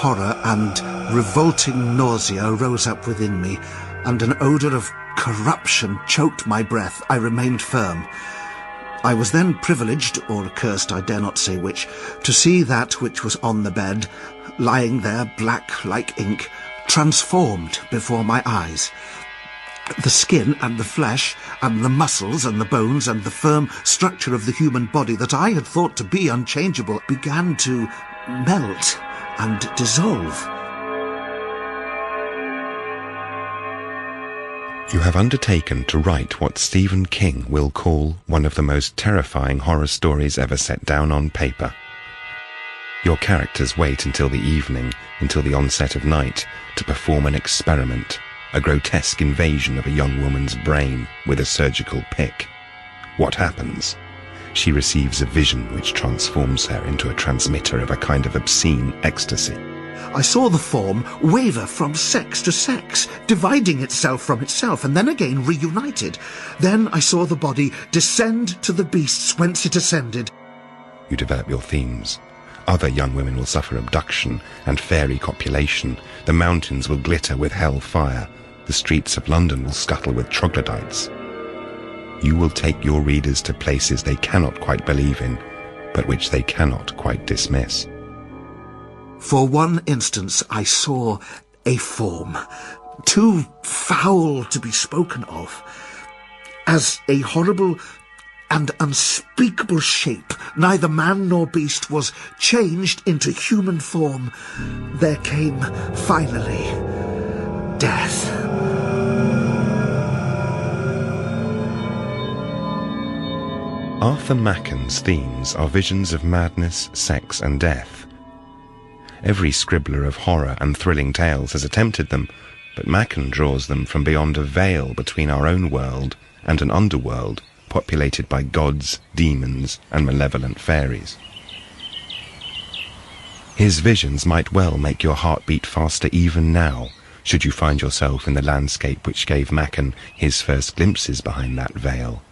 horror and revolting nausea rose up within me, and an odour of corruption choked my breath. I remained firm. I was then privileged, or accursed, I dare not say which, to see that which was on the bed, lying there black like ink, transformed before my eyes. The skin and the flesh and the muscles and the bones and the firm structure of the human body that I had thought to be unchangeable began to melt and dissolve. You have undertaken to write what Stephen King will call one of the most terrifying horror stories ever set down on paper. Your characters wait until the evening, until the onset of night, to perform an experiment, a grotesque invasion of a young woman's brain with a surgical pick. What happens? She receives a vision which transforms her into a transmitter of a kind of obscene ecstasy. I saw the form waver from sex to sex, dividing itself from itself, and then again reunited. Then I saw the body descend to the beasts whence it ascended. You develop your themes. Other young women will suffer abduction and fairy copulation. The mountains will glitter with hell fire. The streets of London will scuttle with troglodytes. You will take your readers to places they cannot quite believe in, but which they cannot quite dismiss. For one instance, I saw a form, too foul to be spoken of, as a horrible and unspeakable shape, neither man nor beast, was changed into human form. There came, finally, death. Arthur Machen's themes are visions of madness, sex and death. Every scribbler of horror and thrilling tales has attempted them, but Machen draws them from beyond a veil between our own world and an underworld populated by gods, demons, and malevolent fairies. His visions might well make your heart beat faster even now, should you find yourself in the landscape which gave Machen his first glimpses behind that veil,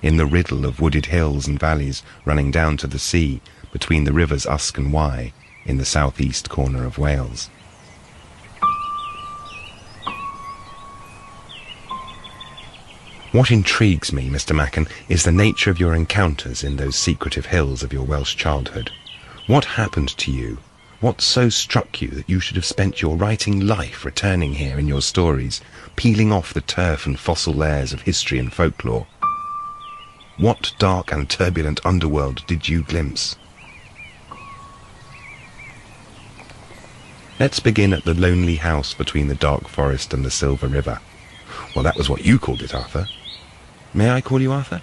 in the riddle of wooded hills and valleys running down to the sea between the rivers Usk and Wye in the southeast corner of Wales. What intrigues me, Mr. Machen, is the nature of your encounters in those secretive hills of your Welsh childhood. What happened to you? What so struck you that you should have spent your writing life returning here in your stories, peeling off the turf and fossil layers of history and folklore? What dark and turbulent underworld did you glimpse? Let's begin at the lonely house between the dark forest and the Silver River. Well, that was what you called it, Arthur. May I call you Arthur?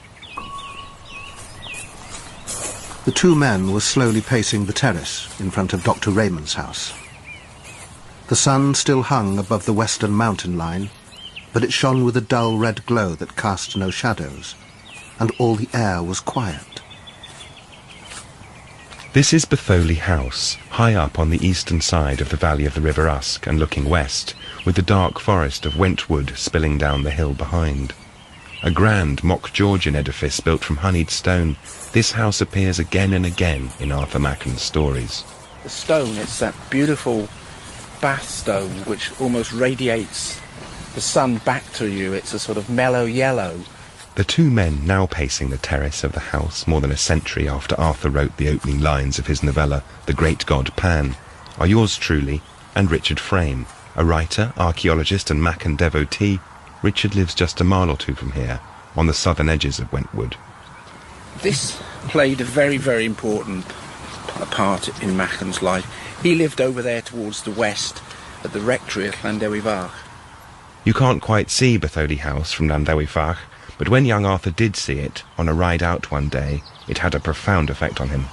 The two men were slowly pacing the terrace in front of Dr. Raymond's house. The sun still hung above the western mountain line, but it shone with a dull red glow that cast no shadows, and all the air was quiet. This is Batholey House, high up on the eastern side of the valley of the River Usk and looking west, with the dark forest of Wentwood spilling down the hill behind. A grand mock Georgian edifice built from honeyed stone, this house appears again and again in Arthur Machen's stories. The stone, it's that beautiful bath stone which almost radiates the sun back to you. It's a sort of mellow yellow. The two men now pacing the terrace of the house more than a century after Arthur wrote the opening lines of his novella, The Great God Pan, are yours truly and Richard Frame, a writer, archaeologist and Machen devotee. Richard lives just a mile or two from here, on the southern edges of Wentwood. This played a very, very important part in Machen's life. He lived over there towards the west at the rectory at Llandewi Fach. You can't quite see Batholey House from Llandewi Fach, but when young Arthur did see it, on a ride out one day, it had a profound effect on him.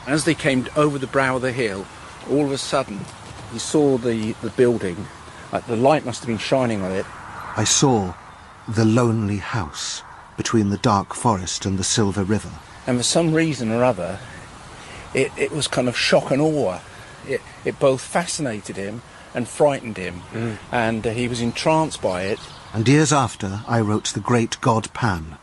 As they came over the brow of the hill, all of a sudden, he saw the building. The light must have been shining on it. I saw the lonely house between the dark forest and the Silver River. And for some reason or other, it was kind of shock and awe. It both fascinated him and frightened him, and he was entranced by it. And years after, I wrote The Great God Pan,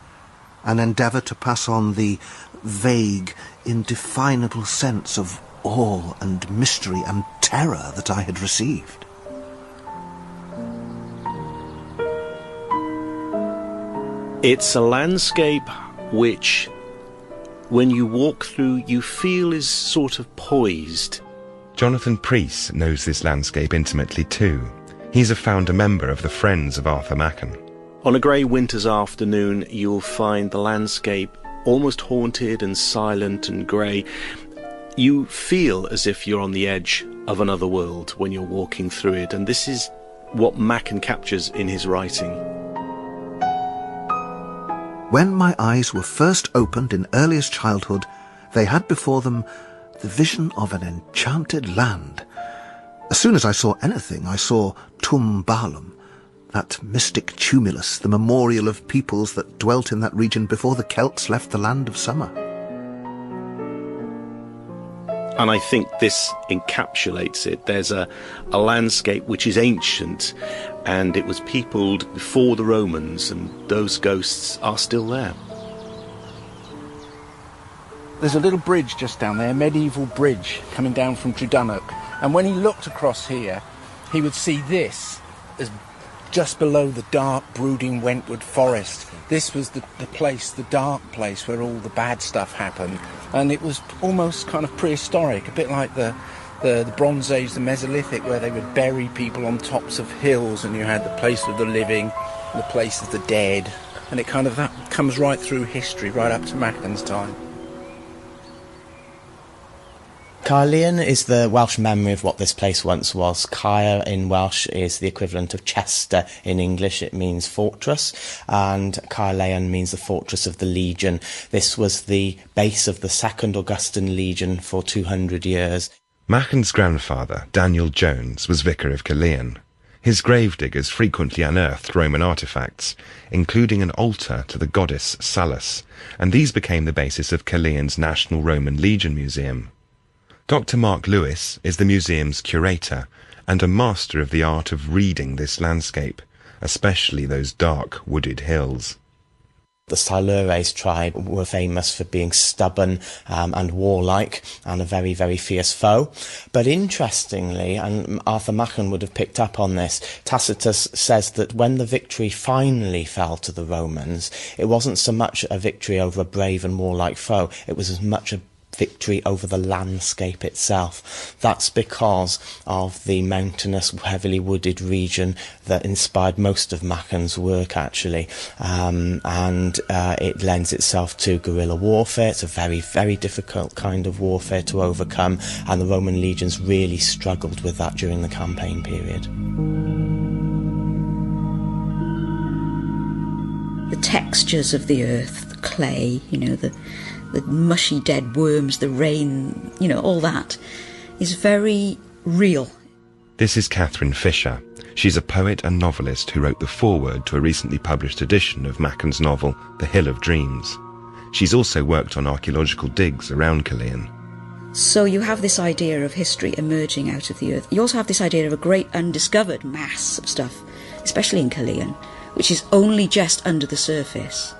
an endeavour to pass on the vague, indefinable sense of awe and mystery and terror that I had received. It's a landscape which, when you walk through, you feel is sort of poised. Jonathan Preece knows this landscape intimately too. He's a founder member of the Friends of Arthur Machen. On a grey winter's afternoon, you'll find the landscape almost haunted and silent and grey. You feel as if you're on the edge of another world when you're walking through it, and this is what Machen captures in his writing. When my eyes were first opened in earliest childhood, they had before them the vision of an enchanted land. As soon as I saw anything, I saw Tum Balum, that mystic tumulus, the memorial of peoples that dwelt in that region before the Celts left the land of summer. And I think this encapsulates it. There's a landscape which is ancient, and it was peopled before the Romans, and those ghosts are still there. There's a little bridge just down there, a medieval bridge coming down from Tredonoc. And when he looked across here, he would see this as just below the dark, brooding Wentwood Forest. This was the place, the dark place where all the bad stuff happened. And it was almost kind of prehistoric, a bit like the Bronze Age, the Mesolithic, where they would bury people on tops of hills, and you had the place of the living, the place of the dead. And it kind of, that comes right through history, right up to Machen's time. Caerleon is the Welsh memory of what this place once was. Caer in Welsh is the equivalent of Chester in English. It means fortress, and Caerleon means the fortress of the Legion. This was the base of the Second Augustan Legion for 200 years. Machen's grandfather, Daniel Jones, was vicar of Caerleon. His gravediggers frequently unearthed Roman artefacts, including an altar to the goddess Salus, and these became the basis of Caerleon's National Roman Legion Museum. Dr. Mark Lewis is the museum's curator and a master of the art of reading this landscape, especially those dark wooded hills. The Silures tribe were famous for being stubborn and warlike and a very, very fierce foe. But interestingly, and Arthur Machen would have picked up on this, Tacitus says that when the victory finally fell to the Romans, it wasn't so much a victory over a brave and warlike foe, it was as much a victory over the landscape itself. That's because of the mountainous, heavily wooded region that inspired most of Machen's work, actually. It lends itself to guerrilla warfare. It's a very, very difficult kind of warfare to overcome, and the Roman legions really struggled with that during the campaign period. The textures of the earth, the clay, the mushy dead worms, the rain, all that is very real. This is Catherine Fisher. She's a poet and novelist who wrote the foreword to a recently published edition of Machen's novel, The Hill of Dreams. She's also worked on archaeological digs around Caerleon. So you have this idea of history emerging out of the earth. You also have this idea of a great undiscovered mass of stuff, especially in Caerleon, which is only just under the surface.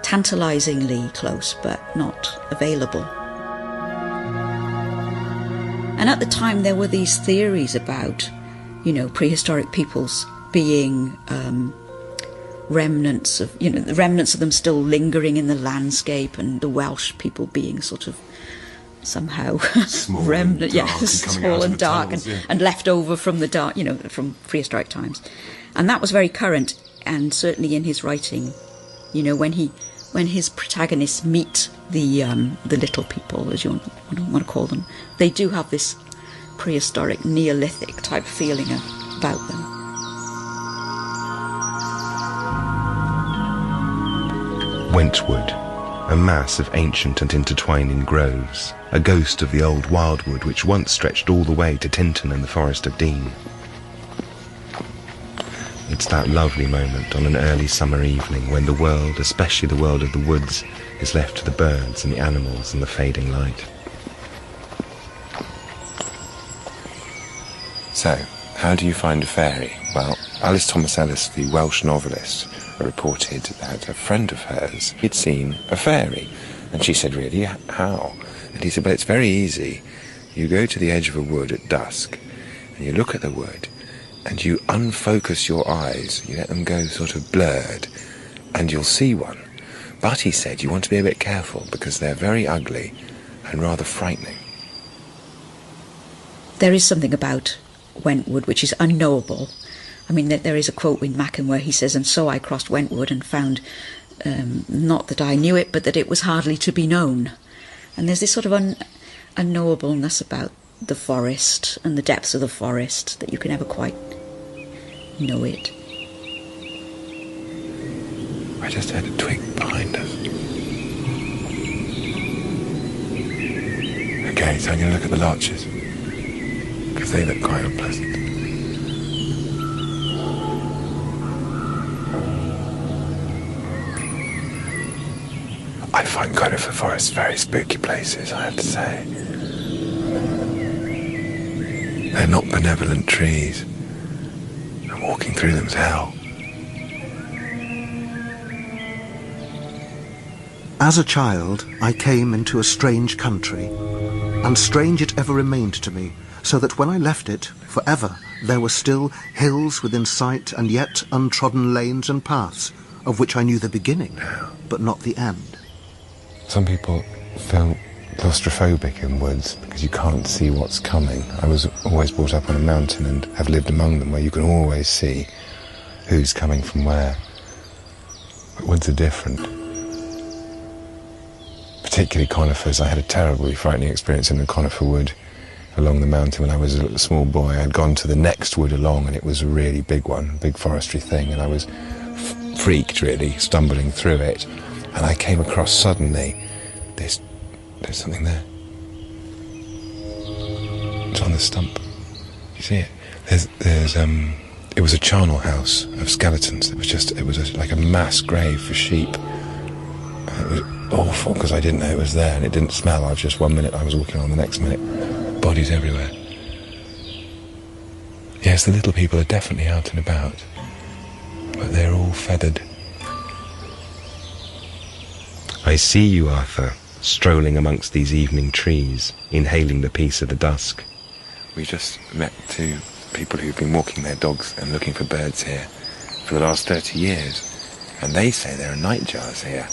Tantalisingly close, but not available. And at the time there were these theories about, prehistoric peoples being remnants of, the remnants of them still lingering in the landscape, and the Welsh people being sort of somehow small remnant, and dark, small and dark, tunnels, and left over from the dark, from prehistoric times. And that was very current, and certainly in his writing, when his protagonists meet the little people, as you want to call them, they do have this prehistoric, Neolithic type feeling about them. Wentwood, a mass of ancient and intertwining groves, a ghost of the old wildwood which once stretched all the way to Tintern and the Forest of Dean. It's that lovely moment on an early summer evening when the world, especially the world of the woods, is left to the birds and the animals and the fading light. So, how do you find a fairy? Well, Alice Thomas Ellis, the Welsh novelist, reported that a friend of hers had seen a fairy. And she said, really, how? And he said, well, it's very easy. You go to the edge of a wood at dusk, and you look at the wood, and you unfocus your eyes, you let them go sort of blurred, and you'll see one. But he said you want to be a bit careful, because they're very ugly and rather frightening. There is something about Wentwood which is unknowable. I mean, there is a quote in Machen where he says, "And so I crossed Wentwood and found, not that I knew it, but that it was hardly to be known." And there's this sort of unknowableness about the forest and the depths of the forest, that you can never quite know it. I just heard a twig behind us. Okay, so I'm going to look at the larches, because they look quite unpleasant. I find conifer forests very spooky places, I have to say. They're not benevolent trees, and walking through them's hell. As a child, I came into a strange country, and strange it ever remained to me, so that when I left it, forever, there were still hills within sight, and yet untrodden lanes and paths, of which I knew the beginning, but not the end. Some people feel claustrophobic in woods because you can't see what's coming. I was always brought up on a mountain and have lived among them where you can always see who's coming from where. But woods are different. Particularly conifers. I had a terribly frightening experience in a conifer wood along the mountain when I was a small boy. I had gone to the next wood along, and it was a really big one, a big forestry thing, and I was freaked, really, stumbling through it. And I came across suddenly, there's something there. It's on the stump. You see it? It was a charnel house of skeletons. It was like a mass grave for sheep. And it was awful because I didn't know it was there, and it didn't smell. I was just 1 minute, I was walking on the next minute. Bodies everywhere. Yes, the little people are definitely out and about, but they're all feathered. I see you, Arthur, strolling amongst these evening trees, inhaling the peace of the dusk. We just met two people who've been walking their dogs and looking for birds here for the last 30 years, and they say there are nightjars here.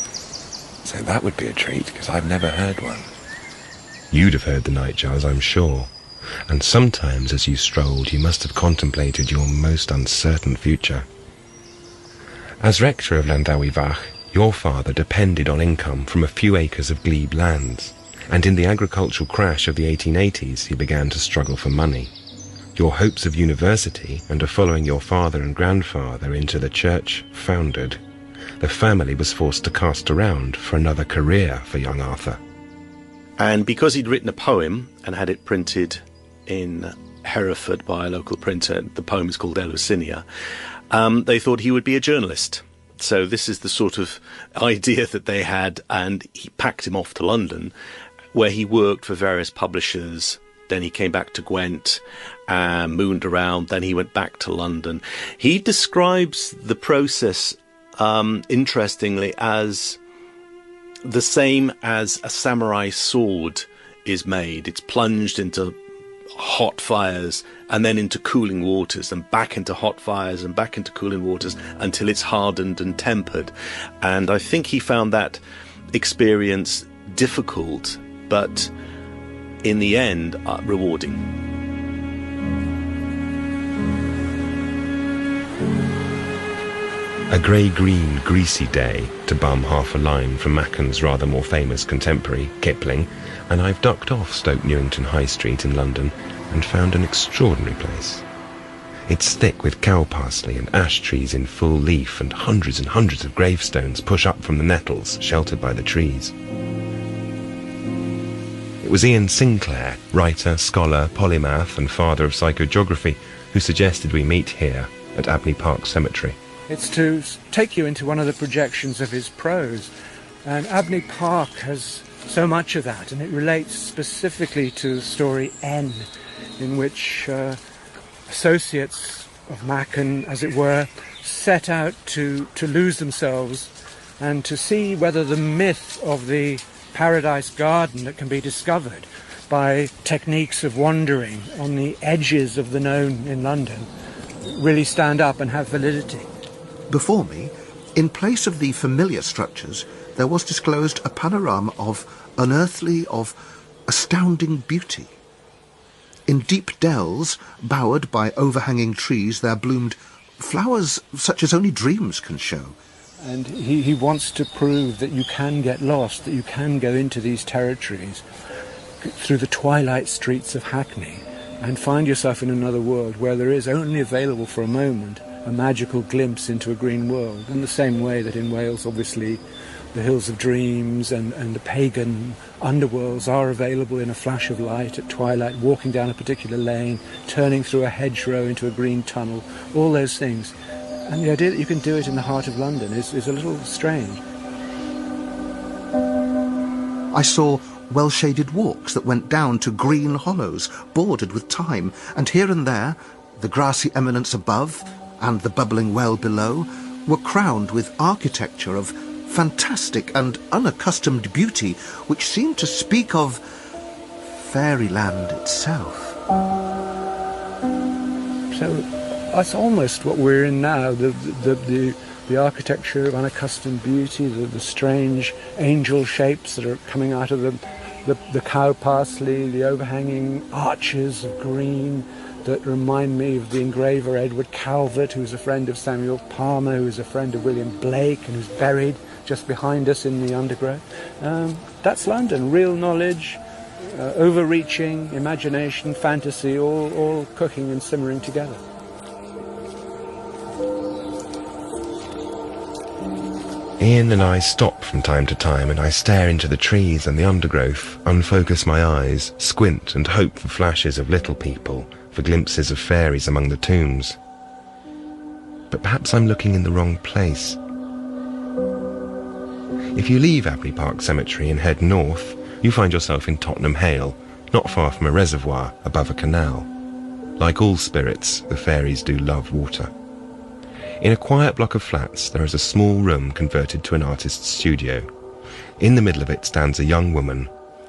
So that would be a treat, because I've never heard one. You'd have heard the nightjars, I'm sure, and sometimes as you strolled you must have contemplated your most uncertain future. As rector of Llandawi your father depended on income from a few acres of glebe lands, and in the agricultural crash of the 1880s he began to struggle for money. Your hopes of university and of following your father and grandfather into the church foundered. The family was forced to cast around for another career for young Arthur. And because he'd written a poem and had it printed in Hereford by a local printer, the poem is called Eleusinia, they thought he would be a journalist. So this is the sort of idea that they had, and he packed him off to London, where he worked for various publishers. Then he came back to Gwent, mooned around, then he went back to London. He describes the process, interestingly, as the same as a samurai sword is made. It's plunged into hot fires and then into cooling waters and back into hot fires and back into cooling waters until it's hardened and tempered. And I think he found that experience difficult, but in the end rewarding. A grey-green, greasy day, to bum half a line from Machen's rather more famous contemporary, Kipling, and I've ducked off Stoke Newington High Street in London and found an extraordinary place. It's thick with cow parsley and ash trees in full leaf, and hundreds of gravestones push up from the nettles, sheltered by the trees. It was Ian Sinclair, writer, scholar, polymath and father of psychogeography, who suggested we meet here at Abney Park Cemetery. It's to take you into one of the projections of his prose. And Abney Park has so much of that, and it relates specifically to the story N, in which associates of Machen, as it were, set out to lose themselves and to see whether the myth of the paradise garden that can be discovered by techniques of wandering on the edges of the known in London really stand up and have validity. Before me, in place of the familiar structures, there was disclosed a panorama of unearthly, of astounding beauty. In deep dells, bowered by overhanging trees, there bloomed flowers such as only dreams can show. And he wants to prove that you can get lost, that you can go into these territories through the twilight streets of Hackney and find yourself in another world where there is only available for a moment a magical glimpse into a green world, in the same way that in Wales, obviously, the Hills of Dreams and the pagan underworlds are available in a flash of light at twilight, walking down a particular lane, turning through a hedgerow into a green tunnel, all those things. And the idea that you can do it in the heart of London is a little strange. I saw well-shaded walks that went down to green hollows, bordered with thyme, and here and there, the grassy eminence above and the bubbling well below were crowned with architecture of fantastic and unaccustomed beauty, which seemed to speak of fairyland itself. So that's almost what we're in now, the architecture of unaccustomed beauty, the strange angel shapes that are coming out of the cow parsley, the overhanging arches of green that remind me of the engraver Edward Calvert, who's a friend of Samuel Palmer, who's a friend of William Blake, and who's buried just behind us in the undergrowth. That's London, real knowledge, overreaching, imagination, fantasy, all cooking and simmering together. Ian and I stop from time to time, and I stare into the trees and the undergrowth, unfocus my eyes, squint and hope for flashes of little people, for glimpses of fairies among the tombs. But perhaps I'm looking in the wrong place. If you leave Abbey Park Cemetery and head north, you find yourself in Tottenham Hale, not far from a reservoir above a canal. Like all spirits, the fairies do love water. In a quiet block of flats, there is a small room converted to an artist's studio. In the middle of it stands a young woman.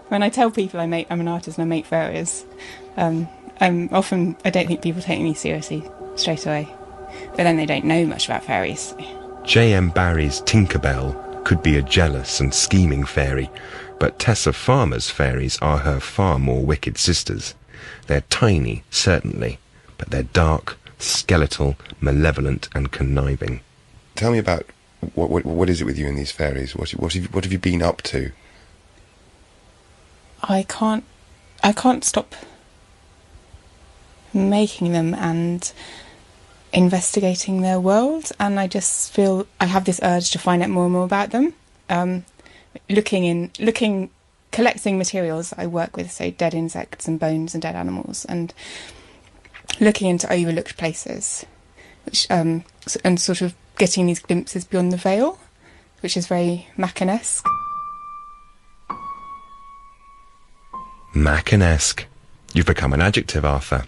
When I tell people I'm an artist and I make fairies, I don't think people take me seriously straight away. But then they don't know much about fairies. J.M. Barrie's Tinkerbell could be a jealous and scheming fairy, but Tessa Farmer's fairies are her far more wicked sisters. They're tiny, certainly, but they're dark, skeletal, malevolent and conniving. Tell me about what is it with you and these fairies? What have you been up to? I can't stop making them and investigating their world, and I just feel I have this urge to find out more and more about them. Collecting materials I work with, so dead insects and bones and dead animals, and looking into overlooked places, which and sort of getting these glimpses beyond the veil, which is very Machen-esque. Machen-esque. You've become an adjective, Arthur.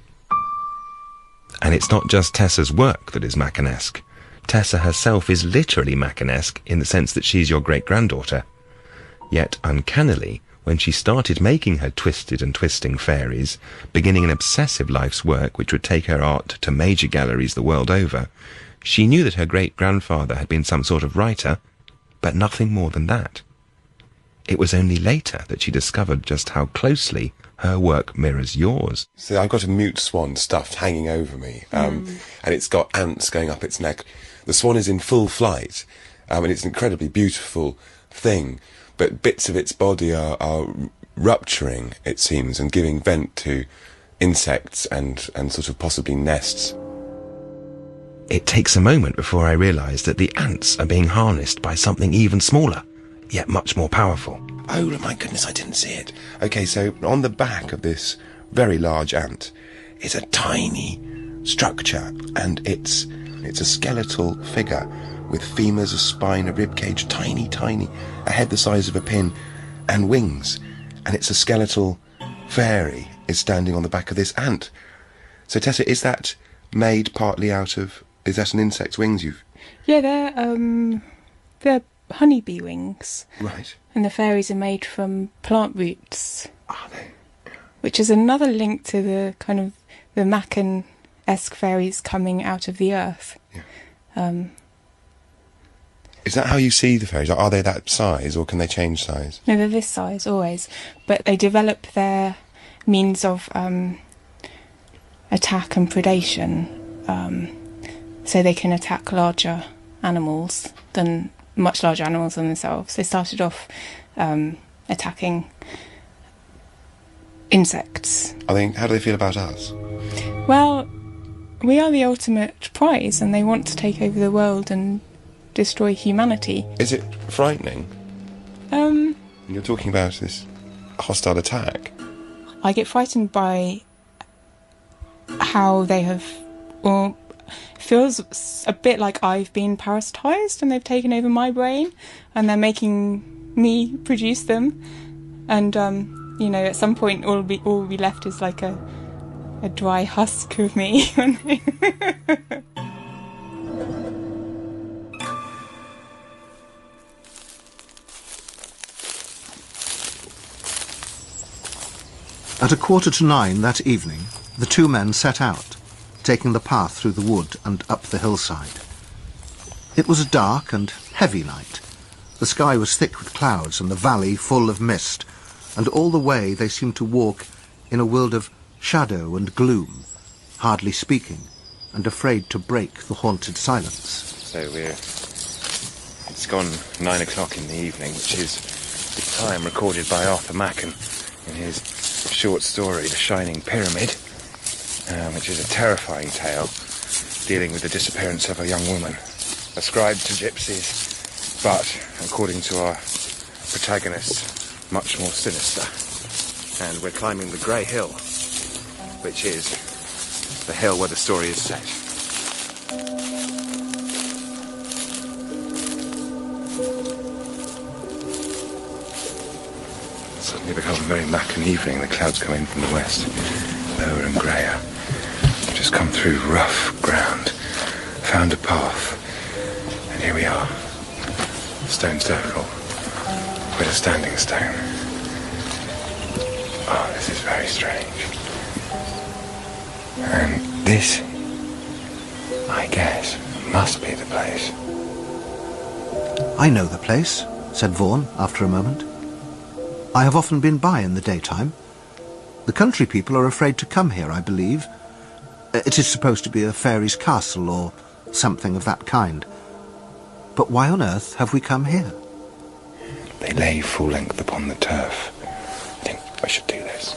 And it's not just Tessa's work that is Machen-esque. Tessa herself is literally Machen-esque in the sense that she's your great-granddaughter. Yet, uncannily, when she started making her twisted and twisting fairies, beginning an obsessive life's work which would take her art to major galleries the world over, she knew that her great-grandfather had been some sort of writer, but nothing more than that. It was only later that she discovered just how closely her work mirrors yours. So I've got a mute swan stuffed hanging over me, and it's got ants going up its neck. The swan is in full flight, and it's an incredibly beautiful thing, but bits of its body are rupturing, it seems, and giving vent to insects and sort of possibly nests. It takes a moment before I realise that the ants are being harnessed by something even smaller, yet much more powerful. Oh my goodness, I didn't see it. Okay, so on the back of this very large ant is a tiny structure, and it's a skeletal figure with femurs, a spine, a ribcage, tiny, a head the size of a pin, and wings. And it's a skeletal fairy is standing on the back of this ant. So Tessa, is that made partly out of... Is that an insect's wings you've... Yeah, they're honeybee wings. Right. And the fairies are made from plant roots. Are they? which is another link to the kind of the Machen-esque fairies coming out of the earth. Yeah. Is that how you see the fairies? Are they that size, or can they change size? No, they're this size always, but they develop their means of attack and predation, so they can attack much larger animals than themselves. They started off attacking insects. How do they feel about us? Well, we are the ultimate prize, and they want to take over the world and destroy humanity. Is it frightening? You're talking about this hostile attack. I get frightened by how they have, or feels a bit like I've been parasitised and they've taken over my brain and they're making me produce them. And at some point all will be left is like a dry husk of me. At 9:15 that evening, the two men set out, taking the path through the wood and up the hillside. It was a dark and heavy night. The sky was thick with clouds and the valley full of mist, and all the way they seemed to walk in a world of shadow and gloom, hardly speaking and afraid to break the haunted silence. So it's gone 9 o'clock in the evening, which is the time recorded by Arthur Machen in his short story, The Shining Pyramid, which is a terrifying tale dealing with the disappearance of a young woman ascribed to gypsies, but, according to our protagonist, much more sinister. And we're climbing the Grey Hill, which is the hill where the story is set. Suddenly becomes a very Machen evening. The clouds come in from the west, lower and greyer. We've just come through rough ground, found a path, and here we are. Stone circle with a standing stone. Oh, this is very strange. And this, I guess, must be the place. I know the place, said Vaughan after a moment. I have often been by in the daytime. The country people are afraid to come here, I believe. It is supposed to be a fairy's castle or something of that kind. But why on earth have we come here? They lay full length upon the turf. I think I should do this.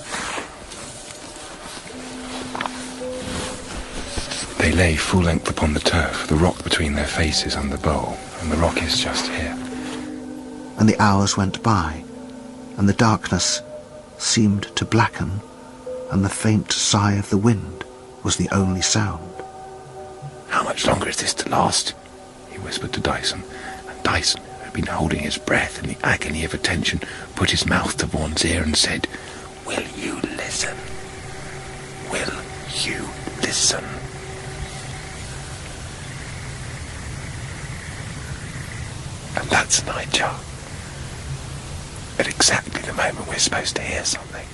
They lay full length upon the turf, the rock between their faces and the bowl, and the rock is just here. And the hours went by, and the darkness seemed to blacken, and the faint sigh of the wind was the only sound. How much longer is this to last? He whispered to Dyson, and Dyson, who had been holding his breath in the agony of attention, put his mouth to Vaughan's ear and said, "Will you listen? Will you listen?" And that's Nightjar. At exactly the moment we're supposed to hear something.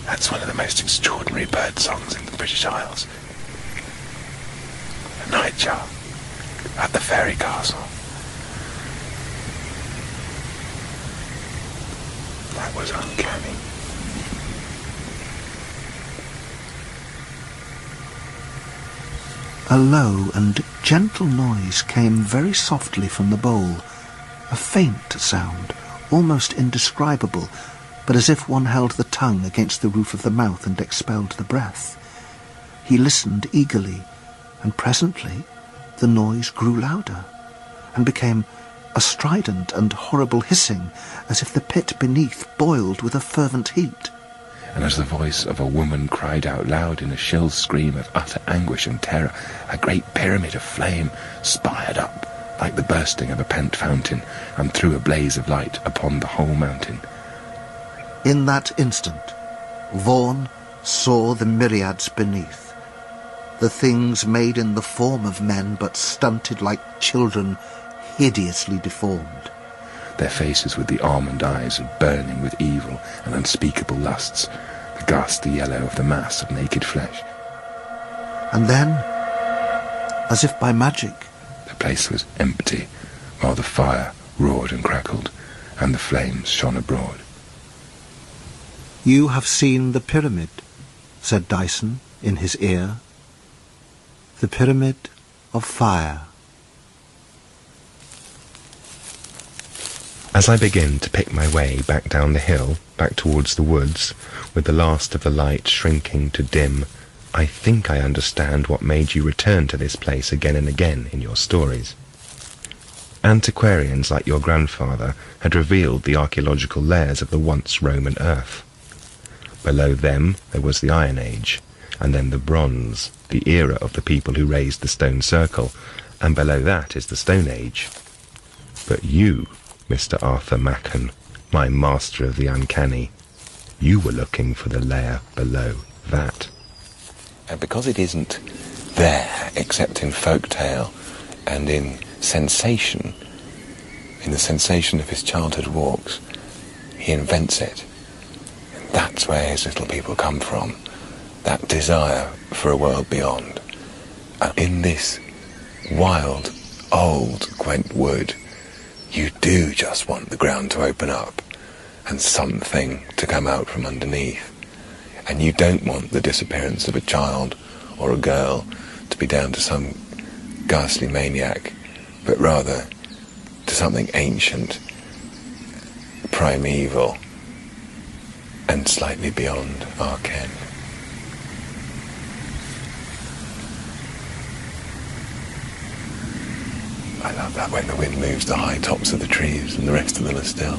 That's one of the most extraordinary bird songs in the British Isles. A nightjar at the fairy castle. That was uncanny. A low and gentle noise came very softly from the bowl, a faint sound, almost indescribable, but as if one held the tongue against the roof of the mouth and expelled the breath. He listened eagerly, and presently the noise grew louder, and became a strident and horrible hissing, as if the pit beneath boiled with a fervent heat. And as the voice of a woman cried out loud in a shrill scream of utter anguish and terror, a great pyramid of flame spired up like the bursting of a pent fountain, and threw a blaze of light upon the whole mountain. In that instant, Vaughan saw the myriads beneath, the things made in the form of men but stunted like children, hideously deformed. their faces with the almond eyes and burning with evil and unspeakable lusts, the ghastly yellow of the mass of naked flesh. And then, as if by magic, the place was empty, while the fire roared and crackled, and the flames shone abroad. "You have seen the pyramid," said Dyson in his ear. "The pyramid of fire." As I begin to pick my way back down the hill, back towards the woods, with the last of the light shrinking to dim, I think I understand what made you return to this place again and again in your stories. Antiquarians like your grandfather had revealed the archaeological layers of the once Roman earth. Below them there was the Iron Age, and then the Bronze, the era of the people who raised the stone circle, and below that is the Stone Age. But you, Mr. Arthur Machen, my master of the uncanny, you were looking for the layer below that. And because it isn't there, except in folktale and in sensation, in the sensation of his childhood walks, he invents it. And that's where his little people come from, that desire for a world beyond. And in this wild, old Gwent wood, you do just want the ground to open up and something to come out from underneath. And you don't want the disappearance of a child or a girl to be down to some ghastly maniac, but rather to something ancient, primeval, and slightly beyond our ken. I love that when the wind moves the high tops of the trees and the rest of them are still.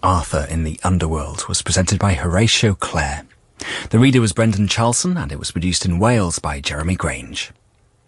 Arthur in the Underworld was presented by Horatio Clare. The reader was Brendan Charlson, and it was produced in Wales by Jeremy Grange.